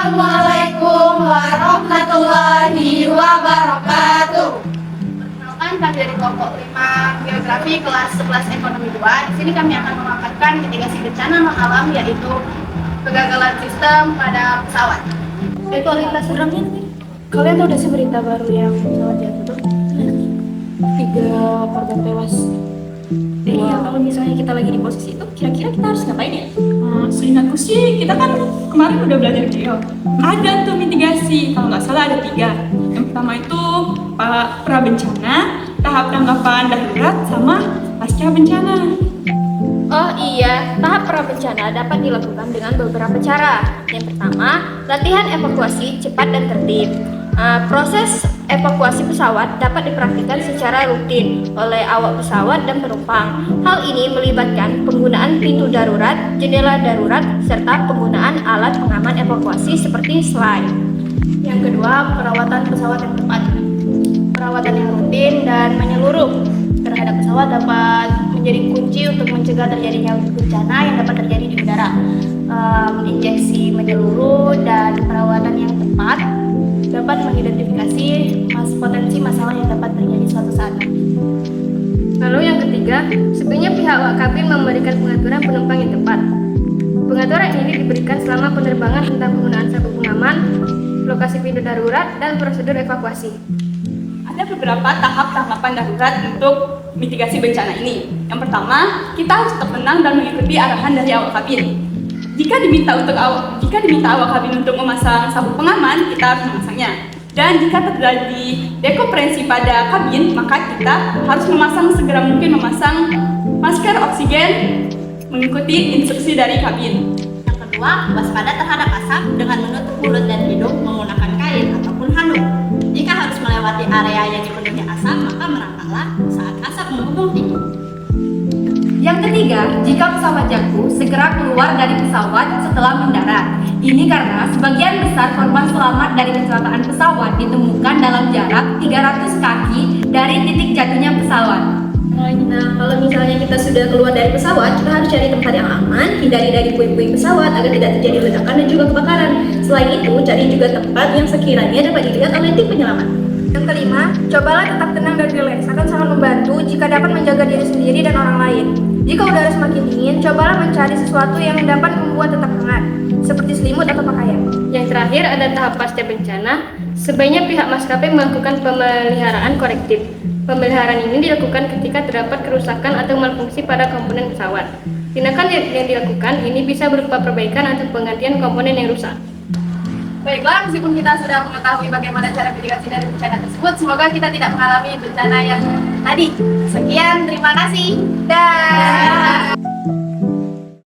Assalamualaikum warahmatullahi wabarakatuh. Perkenalkan, kami dari kelompok 5 Geografi kelas 11 Ekonomi 2. Di sini kami akan memaparkan mitigasi bencana non alam, yaitu kegagalan sistem pada pesawat. Kualitas seremnya nih. Kalian tahu udah sih berita baru yang pesawat jatuh? 3 korban tewas. Iya, kalau misalnya kita lagi di posisi itu, kira-kira kita harus ngapain ya? Seingatku sih, kita kan kemarin udah belajar geo. Ada tuh mitigasi, kalau nggak salah ada 3. Yang pertama itu pra bencana, tahap tanggapan darurat, sama pasca bencana. Oh iya, tahap prabencana dapat dilakukan dengan beberapa cara. Yang pertama, latihan evakuasi cepat dan tertib. Proses evakuasi pesawat dapat dipraktikkan secara rutin oleh awak pesawat dan penumpang. Hal ini melibatkan penggunaan pintu darurat, jendela darurat, serta penggunaan alat pengaman evakuasi seperti slide. Yang kedua, perawatan pesawat yang tepat. Perawatan yang rutin dan menyeluruh terhadap pesawat dapat menjadi kunci untuk mencegah terjadinya bencana yang dapat terjadi di udara. Injeksi menyeluruh dan perawatan yang tepat dapat mengidentifikasi potensi masalah yang dapat terjadi suatu saat nanti. Lalu yang ketiga, sebaiknya pihak awak kabin memberikan pengaturan penumpang yang tepat. Pengaturan ini diberikan selama penerbangan tentang penggunaan sabuk pengaman, lokasi pintu darurat, dan prosedur evakuasi. Ada beberapa tahap tanggapan darurat untuk mitigasi bencana ini. Yang pertama, kita harus tetap tenang dan mengikuti arahan dari awak kabin. Jika diminta awak kabin untuk memasang sabuk pengaman, kita harus memasangnya. Dan jika terjadi dekompresi pada kabin, maka kita harus segera mungkin memasang masker oksigen mengikuti instruksi dari kabin. Yang kedua, waspada terhadap asap dengan menutup mulut dan hidung menggunakan kain ataupun handuk. Jika harus melewati area yang dipenuhi asap, maka merangkaklah saat asap mengepung tinggi. Yang ketiga, jika pesawat jatuh, segera keluar dari pesawat setelah mendarat. Ini karena sebagian besar korban selamat dari kecelakaan pesawat ditemukan dalam jarak 300 kaki dari titik jatuhnya pesawat. Nah, kalau misalnya kita sudah keluar dari pesawat, kita harus cari tempat yang aman, hindari dari puing-puing pesawat agar tidak terjadi ledakan dan juga kebakaran. Selain itu, cari juga tempat yang sekiranya dapat dilihat oleh tim penyelamat. Yang kelima, cobalah tetap tenang dan rileks, akan sangat membantu jika dapat menjaga diri sendiri dan orang lain. Jika udara semakin dingin, cobalah mencari sesuatu yang dapat membuat tetap hangat, seperti selimut atau pakaian. Yang terakhir ada tahap pasca bencana. Sebaiknya pihak maskapai melakukan pemeliharaan korektif. Pemeliharaan ini dilakukan ketika terdapat kerusakan atau malfungsi pada komponen pesawat. Tindakan yang dilakukan ini bisa berupa perbaikan atau penggantian komponen yang rusak. Baiklah, meskipun kita sudah mengetahui bagaimana cara mitigasi dari bencana tersebut, semoga kita tidak mengalami bencana yang tadi. Sekian, terima kasih. Dan